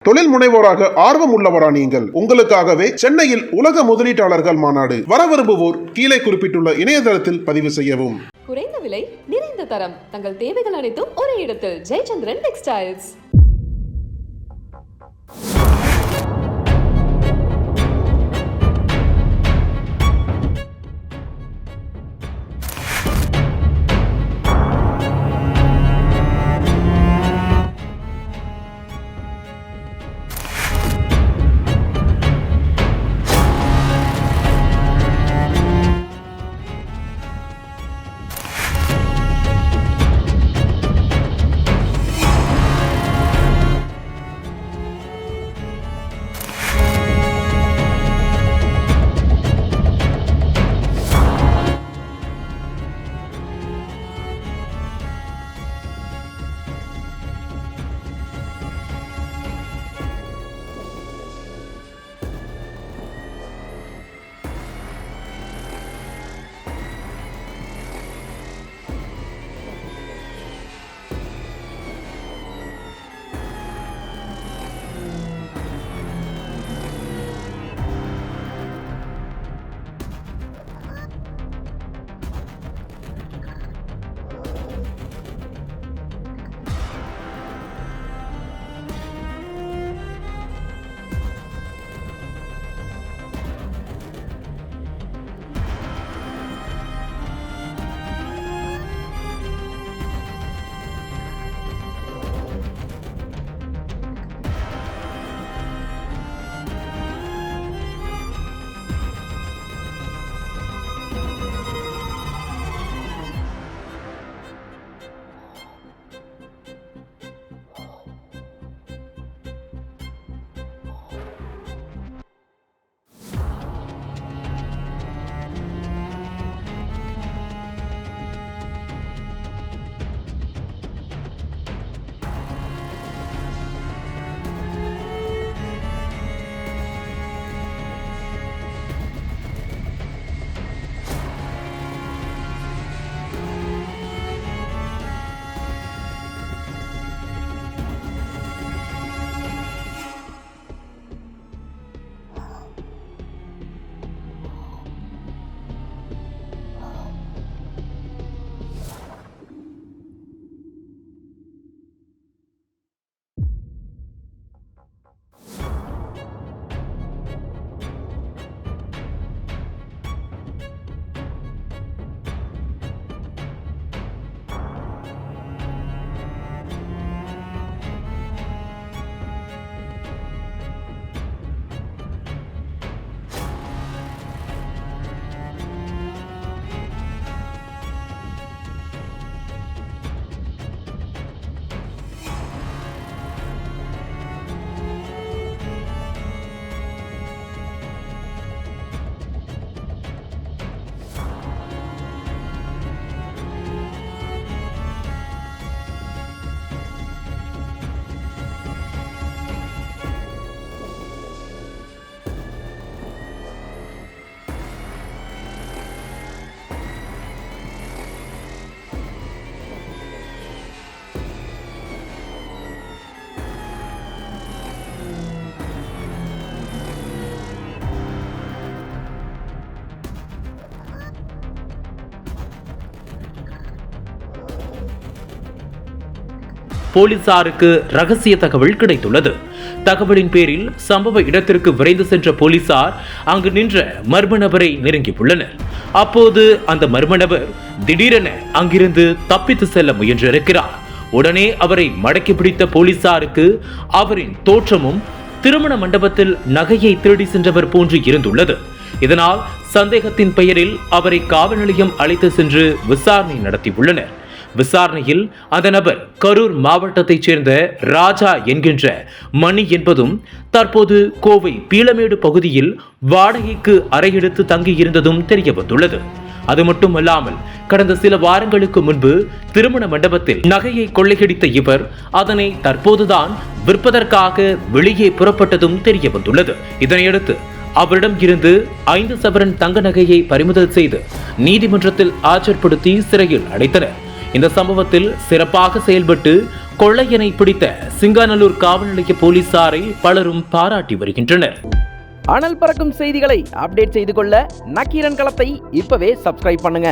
தொழில் முனைவோராக ஆர்வம் உள்ளவரா நீங்கள்? உங்களுக்காகவே சென்னையில் உலக முதலீட்டாளர்கள் மாநாடு. வர விரும்புவோர் கீழே குறிப்பிட்டுள்ள இணையதளத்தில் பதிவு செய்யவும். குறைந்த விலை, நிறைந்த தரம், தங்கள் தேவைகள் அனைத்தும் ஒரே இடத்தில். ஜெயச்சந்திரன் டெக்ஸ்டைல்ஸ். போலீசாருக்கு ரகசிய தகவல் கிடைத்துள்ளது. தகவலின் பேரில் சம்பவ இடத்திற்கு விரைந்து சென்ற போலீசார் அங்கு நின்ற மர்ம நபரை நெருங்கியுள்ளனர். அப்போது அந்த மர்ம நபர் திடீரென அங்கிருந்து தப்பித்து செல்ல முயன்றிருக்கிறார். உடனே அவரை மடக்கி பிடித்த போலீசாருக்கு அவரின் தோற்றமும் திருமண மண்டபத்தில் நகையை திருடி சென்றவர் போன்று இருந்துள்ளது. இதனால் சந்தேகத்தின் பெயரில் அவரை காவல் நிலையம் அழைத்து சென்று விசாரணை நடத்தியுள்ளனர். விசாரணையில் அந்த நபர் கரூர் மாவட்டத்தைச் சேர்ந்த ராஜா என்கின்ற மணி என்பதும் தற்போது கோவை பீளமேடு பகுதியில் வாடகைக்கு அறையெடுத்து தங்கியிருந்ததும் தெரிய வந்துள்ளது. அது மட்டுமல்லாமல் கடந்த சில வாரங்களுக்கு முன்பு திருமண மண்டபத்தில் நகையை கொள்ளையடித்த இவர் அதனை தற்போதுதான் விற்பதற்காக வெளியே புறப்பட்டதும் தெரிய வந்துள்ளது. இதனையடுத்து அவரிடம் இருந்து 5 சவரன் தங்க நகையை பறிமுதல் செய்து நீதிமன்றத்தில் ஆஜர்படுத்தி சிறையில் அடைத்தனர். இந்த சம்பவத்தில் சிறப்பாக செயல்பட்டு கொள்ளையனை பிடித்த சிங்காநல்லூர் காவல் நிலைய போலீசாரை பலரும் பாராட்டி வருகின்றனர். அனல் பறக்கும் செய்திகளை அப்டேட் செய்து கொள்ள நக்கீரன் களத்தை இப்பவே சப்ஸ்கிரைப் பண்ணுங்க.